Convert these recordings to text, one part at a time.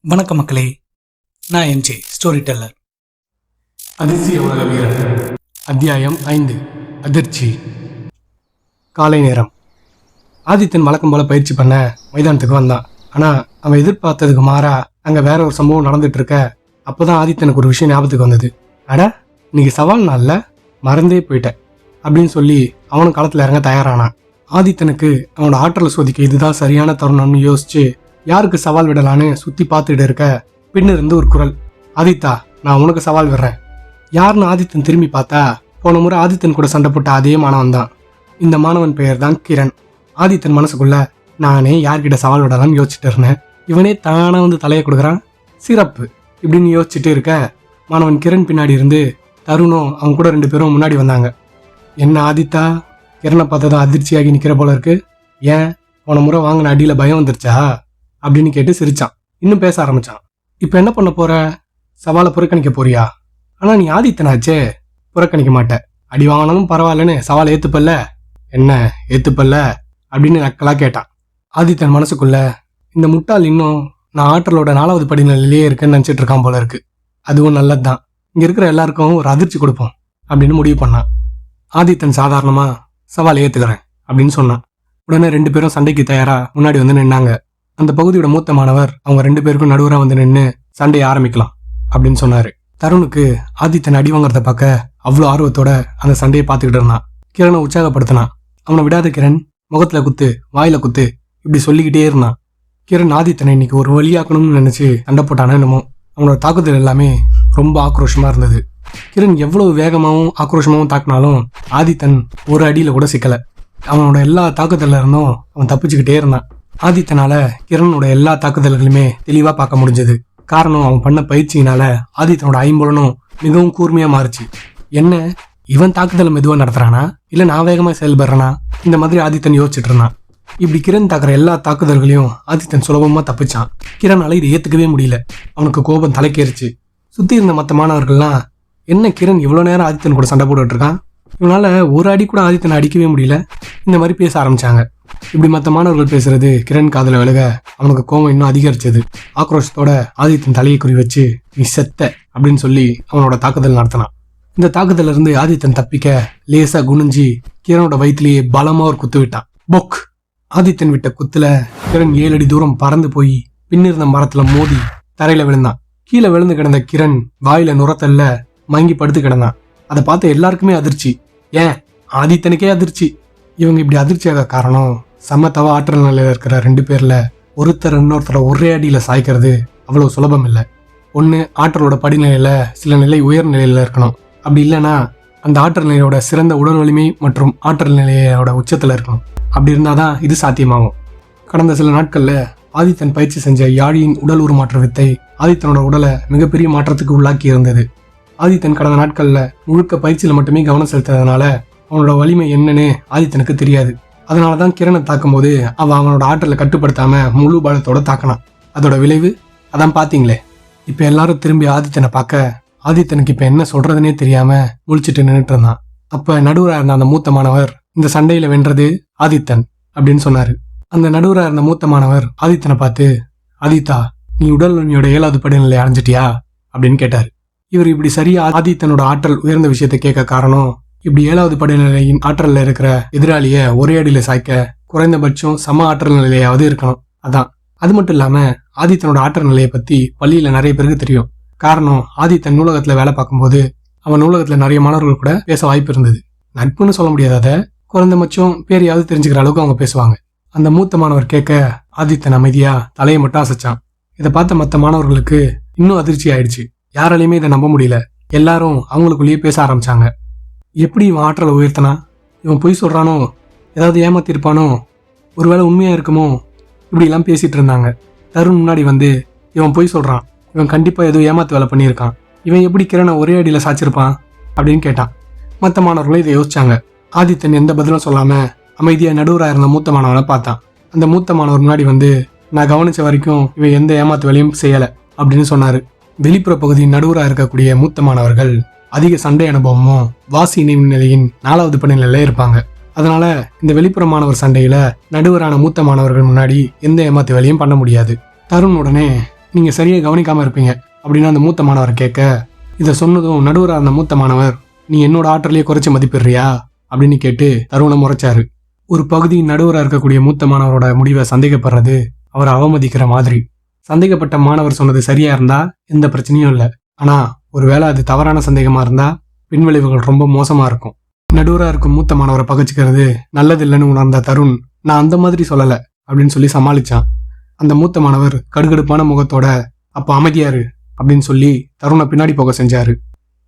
வணக்கம் மக்களே, நான் எம்ஜே ஸ்டோரி டெல்லர். அதிசய உலக வீரர் அத்தியாயம் 5. அதிர்ச்சி. காலை நேரம். ஆதித்தன் வழக்கம் போல பயிற்சி பண்ண மைதானத்துக்கு வந்தான். ஆனால் அவன் எதிர்பார்த்ததுக்கு மாறா அங்கே வேற ஒரு சம்பவம் நடந்துட்டு இருக்க. அப்போதான் ஆதித்தனுக்கு ஒரு விஷயம் ஞாபகத்துக்கு வந்தது. அட, இன்னைக்கு சவால் நாளில் மறந்தே போயிட்டேன் அப்படின்னு சொல்லி அவனும் களத்தில் இறங்க தயாரானான். ஆதித்தனுக்கு அவனோட ஆற்றலை சோதிக்க இதுதான் சரியான தருணம்னு யோசிச்சு யாருக்கு சவால் விடலான்னு சுற்றி பார்த்துட்டு இருக்க பின்னிருந்து ஒரு குரல், ஆதித்தா, நான் உனக்கு சவால் விடுறேன். யாருன்னு ஆதித்தன் திரும்பி பார்த்தா போன முறை ஆதித்தன் கூட சண்டை போட்ட அதே மாணவன் தான். இந்த மாணவன் பெயர் தான் கிரண். ஆதித்தன் மனசுக்குள்ள நானே யார்கிட்ட சவால் விடலான்னு யோசிச்சுட்டு இருந்தேன், இவனே தானே வந்து தலையை கொடுக்குறான், சிறப்பு இப்படின்னு யோசிச்சுட்டு இருக்க மாணவன் கிரண் பின்னாடி இருந்து தருணும் அவன் கூட 2 பேரும் முன்னாடி வந்தாங்க. என்ன ஆதித்தா, கிரணை பார்த்ததும் அதிர்ச்சியாகி நிற்கிற போல இருக்கு, ஏன் போன முறை வாங்கின அடியில் பயம் வந்துருச்சா அப்படின்னு கேட்டு சிரிச்சான். இன்னும் பேச ஆரம்பிச்சான். இப்போ என்ன பண்ண போற? சவாலை புறக்கணிக்க போறியா? ஆனால் நீ ஆதித்தனாச்சே, புறக்கணிக்க மாட்டேன். அடி வாங்கினாலும் பரவாயில்லன்னு சவாலை ஏத்துப்பல்ல? என்ன ஏத்துப்பல்ல அப்படின்னு நக்கலா கேட்டான். ஆதித்தன் மனசுக்குள்ள இந்த முட்டாள் இன்னும் நான் ஆற்றலோட 4வது படிநிலையிலேயே இருக்குன்னு நினச்சிட்டு இருக்கான் போல இருக்கு. அதுவும் நல்லதுதான், இங்க இருக்கிற எல்லாருக்கும் ஒரு அதிர்ச்சி கொடுப்போம் அப்படின்னு முடிவு பண்ணான். ஆதித்தன் சாதாரணமா சவாலை ஏத்துக்கிறேன் அப்படின்னு சொன்னான். உடனே 2 பேரும் சண்டைக்கு தயாரா முன்னாடி வந்து நின்னாங்க. அந்த பகுதியோட மூத்த மாணவர் அவங்க 2 பேருக்கும் நடுவராக வந்து நின்று சண்டையை ஆரம்பிக்கலாம் அப்படின்னு சொன்னாரு. தருணுக்கு ஆதித்தன் அடி வாங்குறத பார்க்க அவ்வளோ ஆர்வத்தோட அந்த சண்டையை பார்த்துக்கிட்டு இருந்தான். கிரணை உற்சாகப்படுத்தினான். அவனை விடாத கிரண், முகத்துல குத்து, வாயில குத்து இப்படி சொல்லிக்கிட்டே இருந்தான். கிரண் ஆதித்தனை இன்னைக்கு ஒரு வழியாக்கணும்னு நினைச்சு சண்டை போட்டானே என்னமோ. அவனோட தாக்குதல் எல்லாமே ரொம்ப ஆக்ரோஷமா இருந்தது. கிரண் எவ்வளவு வேகமாகவும் ஆக்ரோஷமாகவும் தாக்குனாலும் ஆதித்தன் ஒரு அடியில கூட சிக்கல. அவனோட எல்லா தாக்குதல்ல இருந்தும் அவன் தப்பிச்சுக்கிட்டே இருந்தான். ஆதித்தனால கிரணோட எல்லா தாக்குதல்களுமே தெளிவா பார்க்க முடிஞ்சது. காரணம், அவன் பண்ண பயிற்சியினால ஆதித்தனோட ஐம்புலனும் மிகவும் கூர்மையா மாறுச்சு. என்ன, இவன் தாக்குதலை மெதுவா நடத்துறானா இல்ல நான் வேகமா செயல்படுறனா? இந்த மாதிரி ஆதித்தன் யோசிச்சுட்டு இருந்தான். இப்படி கிரண் தாக்குற எல்லா தாக்குதல்களையும் ஆதித்தன் சுலபமா தப்பிச்சான். கிரணால இதை ஏத்துக்கவே முடியல. அவனுக்கு கோபம் தலைக்கேறிச்சு. சுத்தி இருந்த மற்ற மாணவர்கள்லாம், என்ன கிரண் இவ்வளவு நேரம் ஆதித்தன் கூட சண்டை போட்டுட்டு இருக்கான், இவனால ஒரு அடி கூட ஆதித்தனை அடிக்கவே முடியல, இந்த மாதிரி பேச ஆரம்பிச்சாங்க. இப்படி மற்ற மாணவர்கள் பேசுறது கிரண் காதுல விலக அவனுக்கு கோபம் இன்னும் அதிகரிச்சது. ஆக்ரோஷத்தோட ஆதித்தன் தலையை குறி வச்சு நீ செத்த அப்படின்னு சொல்லி அவனோட தாக்குதல் நடத்தினான். இந்த தாக்குதல இருந்து ஆதித்தன் தப்பிக்க லேசா குனிஞ்சி கிரணோட வயிற்றுலேயே பலமா ஒரு குத்து விட்டான். பொக்! ஆதித்தன் விட்ட குத்துல கிரண் 7 அடி தூரம் பறந்து போய் பின்னிருந்த மரத்துல மோதி தரையில விழுந்தான். கீழே விழுந்து கிடந்த கிரண் வாயில நுரத்தல்ல மங்கி படுத்து கிடந்தான். அதை பார்த்த எல்லாருக்குமே அதிர்ச்சி. ஏன், ஆதித்தனுக்கே அதிர்ச்சி. இவங்க இப்படி அதிர்ச்சியாக காரணம், சமத்தவ ஆற்றல் நிலையில இருக்கிற 2 பேர்ல ஒருத்தர் இன்னொருத்தரை ஒரே அடியில சாய்க்கிறது அவ்வளவு சுலபம் இல்லை. ஒன்று ஆற்றலோட படிநிலையில சில நிலை உயர் நிலையில இருக்கணும். அப்படி இல்லைன்னா அந்த ஆற்றல் நிலையோட சிறந்த உடல் வலிமை மற்றும் ஆற்றல் நிலையோட உச்சத்துல இருக்கணும். அப்படி இருந்தாதான் இது சாத்தியமாகும். கடந்த சில நாட்கள்ல ஆதித்தன் பயிற்சி செஞ்ச யாழியின் உடல் உருமாற்ற வித்தை ஆதித்தனோட உடலை மிகப்பெரிய மாற்றத்துக்கு உள்ளாக்கி இருந்தது. ஆதித்தன் கடந்த நாட்கள்ல முழுக்க பயிற்சியில மட்டுமே கவனம் செலுத்துறதுனால அவனோட வலிமை என்னன்னு ஆதித்தனுக்கு தெரியாது. அதனாலதான் கிரணை தாக்கும் போது அவனோட ஆற்றலை கட்டுப்படுத்தாம முழு பலத்தோட தாக்கினான். அதோட விளைவு அதான் பாத்தீங்களே. இப்ப எல்லாரும் திரும்பி ஆதித்தனை பார்க்க ஆதித்தனுக்கு இப்ப என்ன சொல்றதுன்னே தெரியாம முழிச்சிட்டு நின்றுட்டு இருந்தான். அப்ப நடுவராக இருந்த அந்த மூத்த மாணவர், இந்த சண்டையில வென்றது ஆதித்தன் அப்படின்னு சொன்னாரு. அந்த நடுவராக இருந்த மூத்த மாணவர் ஆதித்தனை பார்த்து, ஆதித்தா, நீ உடல் வலிமையோட 7வது படிநிலை அடைஞ்சிட்டியா அப்படின்னு கேட்டாரு. இவர் இப்படி சரியா ஆதித்தனோட ஆற்றல் உயர்ந்த விஷயத்தை கேட்க காரணம், இப்படி 7வது படிநிலையின் ஆற்றல்ல இருக்கிற எதிராளிய ஒரே அடியில சாய்க்க குறைந்தபட்சம் சம ஆற்றல் நிலையாவது இருக்கணும். அதான். அது மட்டும் இல்லாம ஆதித்தனோட ஆற்றல் நிலையை பத்தி பள்ளியில நிறைய பேருக்கு தெரியும். காரணம், ஆதித்தன் நூலகத்துல வேலை பார்க்கும்போது அவன் நூலகத்துல நிறைய மாணவர்கள் கூட பேச வாய்ப்பு இருந்தது. நட்புன்னு சொல்ல முடியாத குறைந்தபட்சம் பேரையாவது தெரிஞ்சுக்கிற அளவுக்கு அவங்க பேசுவாங்க. அந்த மூத்த மாணவர் கேட்க ஆதித்தன் அமைதியா தலையை மட்டும் அசைச்சான். இதை பார்த்த மற்ற மாணவர்களுக்கு இன்னும் அதிர்ச்சி ஆயிடுச்சு. யாராலையுமே இதை நம்ப முடியல. எல்லாரும் அவங்களுக்குள்ளேயே பேச ஆரம்பிச்சாங்க. எப்படி இவன் ஆற்றலை உயர்த்தனா? இவன் பொய் சொல்றானோ, ஏதாவது ஏமாத்திருப்பானோ, ஒருவேளை உண்மையா இருக்குமோ, இப்படிலாம் பேசிட்டு இருந்தாங்க. தருண் முன்னாடி வந்து, இவன் பொய் சொல்றான், இவன் கண்டிப்பா ஏதோ ஏமாத்து வேலை பண்ணியிருக்கான், இவன் எப்படி கிரணை ஒரே அடியில சாச்சிருப்பான் அப்படின்னு கேட்டான். மற்ற மாணவர்களும் இதை யோசிச்சாங்க. ஆதித்தன் எந்த பதிலும் சொல்லாம அமைதியா நடுவராக இருந்த மூத்த மாணவனை பார்த்தான். அந்த மூத்த மாணவர் முன்னாடி வந்து, நான் கவனிச்ச வரைக்கும் இவன் எந்த ஏமாத்து வேலையும் செய்யல அப்படின்னு சொன்னாரு. வெளிப்புற பகுதியின் நடுவராக இருக்கக்கூடிய மூத்த மாணவர்கள் அதிக சண்டை அனுபவமும் வாசி நினைவு நிலையின் 4வது படிநிலையில இருப்பாங்க. அதனால இந்த வெளிப்புற மாணவர் சண்டையில நடுவரான மூத்த மாணவர்கள் முன்னாடி எந்த ஏமாத்து வேலையும் பண்ண முடியாது. தருண் உடனே, நீங்க சரியா கவனிக்காம இருப்பீங்க அப்படின்னு அந்த மூத்த மாணவர் கேட்க, இதை சொன்னதும் நடுவராக இருந்த மூத்த மாணவர், நீ என்னோட ஆற்றலையே குறைச்சி மதிப்பிடுறியா அப்படின்னு கேட்டு தருணை முறைச்சாரு. ஒரு பகுதி நடுவராக இருக்கக்கூடிய மூத்த மாணவரோட முடிவை சந்தேகப்படுறது அவரை அவமதிக்கிற மாதிரி. சந்தேகப்பட்ட மாணவர் சொன்னது சரியா இருந்தா எந்த பிரச்சனையும் இல்லை. ஆனா ஒருவேளை அது தவறான சந்தேகமா இருந்தா பின்விளைவுகள் ரொம்ப மோசமா இருக்கும். நடுவராக இருக்கும் மூத்த மாணவரை பகைச்சிக்கிறது நல்லதில்லைன்னு உணர்ந்த தருண், நான் அந்த மாதிரி சொல்லலை அப்படின்னு சொல்லி சமாளிச்சான். அந்த மூத்த மாணவர் கடுகடுப்பான முகத்தோட, அப்ப அமைதியாரு அப்படின்னு சொல்லி தருணை பின்னாடி போக செஞ்சாரு.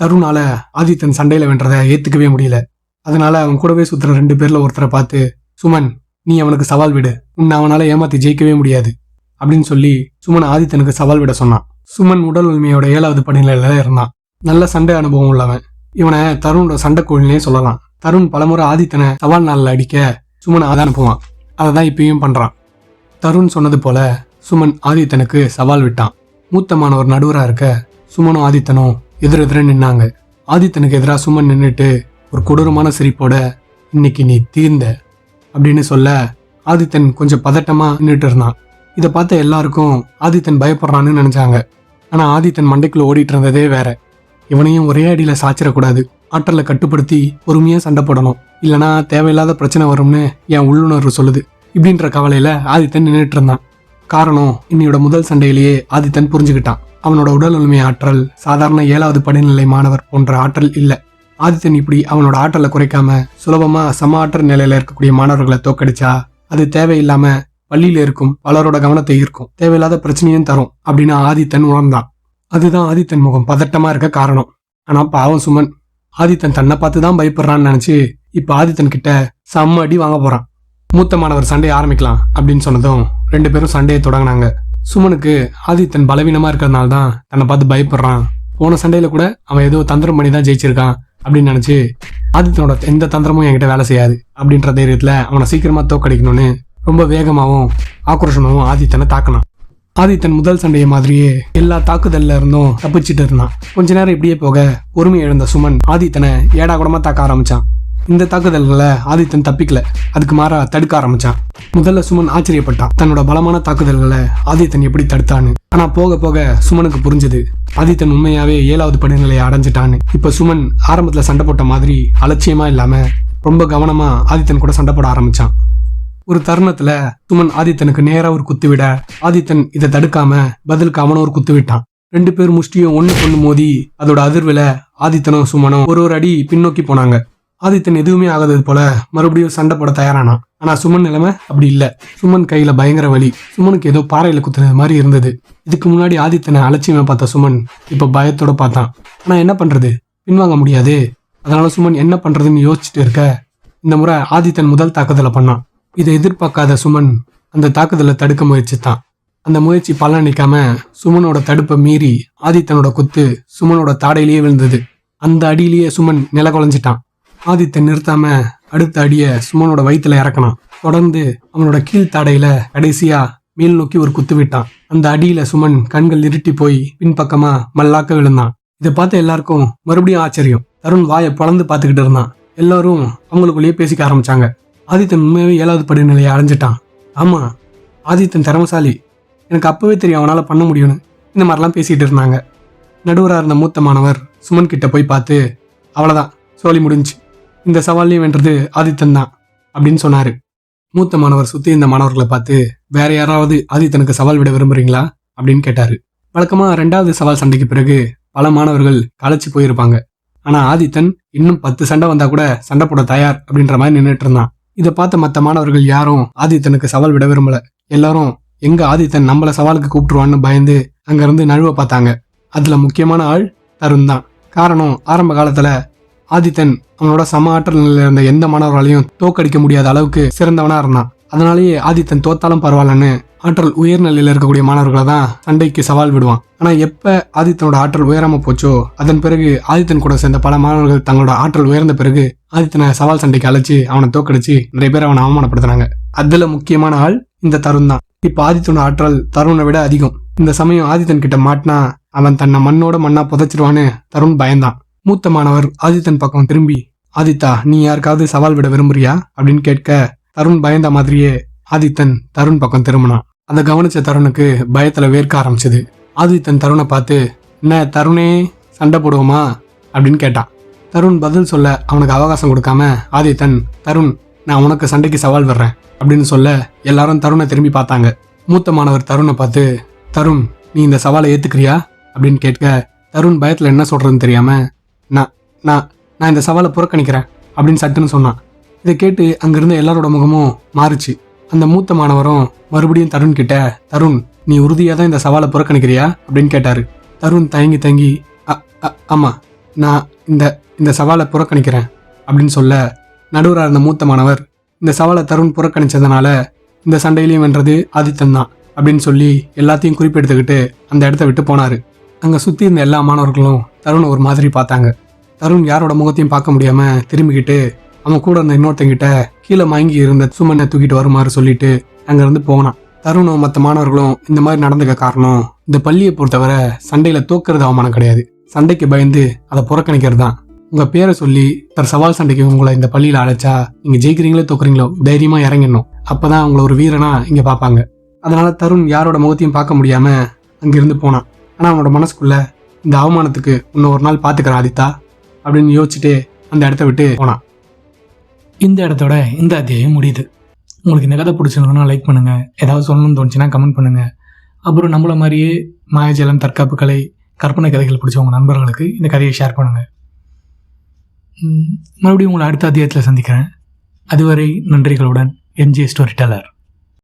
தருணால ஆதித்தன் சண்டையில வென்றதை ஏத்துக்கவே முடியல. அதனால அவன் கூடவே சுத்துற 2 பேர்ல ஒருத்தரை பார்த்து, சுமன், நீ அவனுக்கு சவால் விடு, உன்னை அவனால ஏமாத்தி ஜெயிக்கவே முடியாது அப்படின்னு சொல்லி சுமன் ஆதித்தனுக்கு சவால் விட சொன்னான். சுமன் உடல் வலிமையோட 7வது படிநிலையில இருந்தான். நல்ல சண்டை அனுபவம் உள்ளவன். இவனை தருணோட சண்டைக்கோழினே சொல்லலாம். தருண் பலமுறை ஆதித்தனை சவால் நாளில் அடிக்க சுமன் அதை அனுப்புவான். அதை தான் இப்பயும் பண்றான். தருண் சொன்னது போல சுமன் ஆதித்தனுக்கு சவால் விட்டான். மூத்த மாணவர் நடுவராக இருக்க சுமனும் ஆதித்தனும் எதிரெதிர நின்னாங்க. ஆதித்தனுக்கு எதிராக சுமன் நின்றுட்டு ஒரு கொடூரமான சிரிப்போட, இன்னைக்கு நீ தீர்ந்த அப்படின்னு சொல்ல ஆதித்தன் கொஞ்சம் பதட்டமா நின்றுட்டு இருந்தான். இதை பார்த்த எல்லாருக்கும் ஆதித்தன் பயப்படுறான்னு நினைச்சாங்க. ஆனா ஆதித்தன் மண்டைக்குள்ள ஓடிட்டு இருந்ததே வேற. இவனையும் ஒரே அடியில சாச்சிடக்கூடாது, ஆற்றலை கட்டுப்படுத்தி பொறுமையா சண்டை போடணும், இல்லைனா தேவையில்லாத பிரச்சனை வரும்னு என் உள்ளுணர்வு சொல்லுது இப்படின்ற கவலையில ஆதித்தன் நின்றுட்டு இருந்தான். காரணம், இன்னையோட முதல் சண்டையிலேயே ஆதித்தன் புரிஞ்சுக்கிட்டான். அவனோட உடல் வலிமை ஆற்றல் சாதாரண 7வது படிநிலை மாணவர் போன்ற ஆற்றல் இல்லை. ஆதித்தன் இப்படி அவனோட ஆற்றலை குறைக்காம சுலபமா சம ஆற்றல் நிலையில இருக்கக்கூடிய மாணவர்களை தோக்கடிச்சா அது தேவையில்லாம பள்ளியில இருக்கும் பலரோட கவனத்தை ஈர்க்கும், தேவையில்லாத பிரச்சனையும் தரும் அப்படின்னு ஆதித்தன் உணர்ந்தான். அதுதான் ஆதித்தன் முகம் பதட்டமா இருக்க காரணம். ஆனா பாவம் சுமன், ஆதித்தன் தன்னை பார்த்து தான் பயப்படுறான்னு நினைச்சு இப்ப ஆதித்தன் கிட்ட செம்ம அடி வாங்க போறான். மூத்த மாணவர் சண்டையை ஆரம்பிக்கலாம் அப்படின்னு சொன்னதும் 2 பேரும் சண்டையை தொடங்கினாங்க. சுமனுக்கு ஆதித்தன் பலவீனமா இருக்கிறதுனால தான் தன்னை பார்த்து பயப்படுறான், போன சண்டையில கூட அவன் ஏதோ தந்திரம் பண்ணி தான் ஜெயிச்சிருக்கான் அப்படின்னு நினைச்சு ஆதித்தனோட எந்த தந்திரமும் என்கிட்ட வேலை செய்யாது அப்படின்ற தைரியத்துல அவனை சீக்கிரமா தோக்கடிக்கணும்னு ரொம்ப வேகமாகவும் ஆக்ரோஷமாகவும் ஆதித்தனை தாக்கினான். ஆதித்தன் முதல் சண்டையை மாதிரியே எல்லா தாக்குதல்ல இருந்தும் தப்பிச்சுட்டு இருந்தான். கொஞ்ச நேரம் இப்படியே போக பொறுமை இழந்த சுமன் ஆதித்தனை ஏடா கூடமா தாக்க ஆரம்பிச்சான். இந்த தாக்குதல்களை ஆதித்தன் தப்பிக்கல, அதுக்கு மாறா தடுக்க ஆரம்பிச்சான். முதல்ல சுமன் ஆச்சரியப்பட்டான், தன்னோட பலமான தாக்குதல்களை ஆதித்தன் எப்படி தடுத்தான்னு. ஆனா போக போக சுமனுக்கு புரிஞ்சது, ஆதித்தன் உண்மையாவே 7வது படிநிலையை அடைஞ்சிட்டான்னு. இப்ப சுமன் ஆரம்பத்துல சண்டை போட்ட மாதிரி அலட்சியமா இல்லாம ரொம்ப கவனமா ஆதித்தன் கூட சண்டை போட ஆரம்பிச்சான். ஒரு தருணத்துல சுமன் ஆதித்தனுக்கு நேரா ஒரு குத்து விட ஆதித்தன் இதை தடுக்காம பதிலுக்கு அவனும் ஒரு குத்து விட்டான். 2 பேர் முஷ்டியும் ஒண்ணு மோதி அதோட அதிர்வுல ஆதித்தனும் சுமனும் ஒரு அடி பின்னோக்கி போனாங்க. ஆதித்தன் எதுவுமே ஆகாதது போல மறுபடியும் சண்டை போட தயாரானான். ஆனா சுமன் நிலைமை அப்படி இல்ல. சுமன் கையில பயங்கர வலி. சுமனுக்கு ஏதோ பாறையில குத்துனது மாதிரி இருந்தது. இதுக்கு முன்னாடி ஆதித்தனை அலட்சியமா பார்த்த சுமன் இப்ப பயத்தோட பார்த்தான். ஆனா என்ன பண்றது, பின்வாங்க முடியாது. அதனால சுமன் என்ன பண்றதுன்னு யோசிச்சுட்டு இருக்க இந்த முறை ஆதித்தன் முதல் தாக்குதலை பண்ணான். இதை எதிர்பார்க்காத சுமன் அந்த தாக்குதலை தடுக்க முயற்சித்தான். அந்த முயற்சி பலனளிக்காம சுமனோட தடுப்பை மீறி ஆதித்தனோட குத்து சுமனோட தாடையிலேயே விழுந்தது. அந்த அடியிலேயே சுமன் நில குலைஞ்சிட்டான். ஆதித்தன் நிறுத்தாம அடுத்த அடிய சுமனோட வயிற்றுல இறக்கணும். தொடர்ந்து அவனோட கீழ்த்தாடையில கடைசியா மேல் நோக்கி ஒரு குத்து விட்டான். அந்த அடியில சுமன் கண்கள் இருட்டி போய் பின்பக்கமா மல்லாக்க விழுந்தான். இதை பார்த்த எல்லாருக்கும் மறுபடியும் ஆச்சரியம். தருண் வாயை பொளந்து பார்த்துக்கிட்டு இருந்தான். எல்லாரும் அவங்களுக்குள்ளேயே பேசிக்க ஆரம்பிச்சாங்க. ஆதித்தன் உண்மையாவே 7வது படிநிலையை அடைஞ்சிட்டான். ஆமா, ஆதித்தன் திறமசாலி, எனக்கு அப்பவே தெரியும் அவனால பண்ண முடியும்னு இந்த மாதிரிலாம் பேசிட்டு இருந்தாங்க. நடுவராக இருந்த மூத்த மாணவர் சுமன் கிட்ட போய் பார்த்து, அவ்வளவுதான், சோலி முடிஞ்சு, இந்த சவாலையும் வென்றது ஆதித்தன் தான் அப்படின்னு சொன்னாரு. மூத்த மாணவர் சுத்தி இந்த மாணவர்களை பார்த்து, வேற யாராவது ஆதித்தனுக்கு சவால் விட விரும்புறீங்களா அப்படின்னு கேட்டாரு. வழக்கமா 2வது சவால் சண்டைக்கு பிறகு பல மாணவர்கள் களைச்சு போயிருப்பாங்க. ஆனா ஆதித்தன் இன்னும் 10 சண்டை வந்தா கூட சண்டை போட தயார் அப்படின்ற மாதிரி நின்றுட்டு இருந்தான். இதை பார்த்த மற்ற மாணவர்கள் யாரும் ஆதித்தனுக்கு சவால் விட விரும்பல. எல்லாரும் எங்க ஆதித்தன் நம்மள சவாலுக்கு கூப்பிட்டுருவான்னு பயந்து அங்க இருந்து நழுவ பார்த்தாங்க. அதுல முக்கியமான ஆள் தருண் தான். காரணம், ஆரம்ப காலத்துல ஆதித்தன் அவனோட சம ஆற்றல் நிலையில இருந்த எந்த மாணவர்களையும் தோக்கடிக்க முடியாத அளவுக்கு சிறந்தவனா இருந்தான். அதனாலேயே ஆதித்தன் தோத்தாலும் பரவாயில்லன்னு ஆற்றல் உயர்நிலையில இருக்கக்கூடிய மாணவர்களை தான் சண்டைக்கு சவால் விடுவான். ஆனா எப்ப ஆதித்தனோட ஆற்றல் உயராம போச்சோ அதன் பிறகு ஆதித்தன் கூட சேர்ந்த பல மாணவர்கள் தங்களோட ஆற்றல் உயர்ந்த பிறகு ஆதித்தனை சவால் சண்டைக்கு அழைச்சு அவனை தோக்கடிச்சு நிறைய பேர் அவனை அவமானப்படுத்தினாங்க. அதுல முக்கியமான ஆள் இந்த தருண் தான். இப்ப ஆதித்தனோட ஆற்றல் தருணை விட அதிகம். இந்த சமயம் ஆதித்தன் கிட்ட மாட்டினா அவன் தன்னை மண்ணோட மண்ணா புதைச்சிருவான்னு தருண் பயந்தான். மூத்த மாணவர் ஆதித்தன் பக்கம் திரும்பி, ஆதித்தா, நீ யாருக்காவது சவால் விட விரும்புறியா அப்படின்னு கேட்க தருண் பயந்த மாதிரியே ஆதித்தன் தருண் பக்கம் திரும்பினான். அதை கவனிச்ச தருணுக்கு பயத்தில் வேர்க்க ஆரம்பிச்சது. ஆதித்தன் தருணை பார்த்து, என்ன தருணே, சண்டை போடுவோமா அப்படின்னு கேட்டான். தருண் பதில் சொல்ல அவனுக்கு அவகாசம் கொடுக்காம ஆதித்தன், தருண், நான் உனக்கு சண்டைக்கு சவால் வர்றேன் அப்படின்னு சொல்ல எல்லாரும் தருணை திரும்பி பார்த்தாங்க. மூத்த மாணவர் தருணை பார்த்து, தருண், நீ இந்த சவாலை ஏற்றுக்கிறியா அப்படின்னு கேட்க தருண் பயத்தில் என்ன சொல்கிறதுன்னு தெரியாமல், நான் நான் நான் இந்த சவாலை புறக்கணிக்கிறேன் அப்படின்னு சட்டுன்னு சொன்னான். இதை கேட்டு அங்கிருந்த எல்லாரோட முகமும் மாறுச்சு. அந்த மூத்த மாணவரும் மறுபடியும் தருண் கிட்ட, தருண், நீ உறுதியாக தான் இந்த சவாலை புறக்கணிக்கிறியா அப்படின்னு கேட்டார். தருண் தயங்கி ஆமாம், நான் இந்த இந்த சவாலை புறக்கணிக்கிறேன் அப்படின்னு சொல்ல நடுவராக இருந்த மூத்த மாணவர், இந்த சவாலை தருண் புறக்கணிச்சதுனால இந்த சண்டையிலையும் வென்றது ஆதித்தன் தான் அப்படின்னு சொல்லி எல்லாத்தையும் குறிப்பெடுத்துக்கிட்டு அந்த இடத்த விட்டு போனார். அங்கே சுற்றி இருந்த எல்லா மாணவர்களும் தருணை ஒரு மாதிரி பார்த்தாங்க. தருண் யாரோட முகத்தையும் பார்க்க முடியாமல் திரும்பிக்கிட்டு அவன் கூட இருந்த இன்னொருத்தங்கிட்ட கீழே மயங்கி இருந்த சுமனை தூக்கிட்டு வருமாறு சொல்லிட்டு அங்கேருந்து போனான். தருணும் மற்ற மாணவர்களும் இந்த மாதிரி நடந்துக்க காரணம், இந்த பள்ளியை பொறுத்தவரை சண்டையில் தோக்கிறது அவமானம் கிடையாது, சண்டைக்கு பயந்து அதை புறக்கணிக்கிறது தான். உங்கள் பேரை சொல்லி சவால் சண்டைக்கு உங்களை இந்த பள்ளியில் அழைச்சா நீங்கள் ஜெயிக்கிறீங்களோ தோக்குறீங்களோ தைரியமாக இறங்கிடணும். அப்போ தான் உங்களை ஒரு வீரனா இங்கே பார்ப்பாங்க. அதனால தருண் யாரோட முகத்தையும் பார்க்க முடியாமல் அங்கிருந்து போனான். ஆனால் அவனோட மனசுக்குள்ள, இந்த அவமானத்துக்கு இன்னும் ஒரு நாள் பார்த்துக்கிறேன் ஆதித்தா அப்படின்னு யோசிச்சுட்டு அந்த இடத்த விட்டு போனான். இந்த இடத்தோட இந்த அத்தியாயம் முடியுது. உங்களுக்கு இந்த கதை பிடிச்சிருந்ததுன்னா லைக் பண்ணுங்கள், ஏதாவது சொல்லணும்னு தோணுச்சுன்னா கமெண்ட் பண்ணுங்கள். அப்புறம் நம்மள மாதிரியே மாயாஜலம், தற்காப்பு கலை, கற்பனை கதைகள் பிடிச்ச உங்கள் நண்பர்களுக்கு இந்த கதையை ஷேர் பண்ணுங்கள். மறுபடியும் உங்களை அடுத்த அத்தியாயத்தில் சந்திக்கிறேன். அதுவரை நன்றிகளுடன் எம்ஜே ஸ்டோரி டெல்லர்.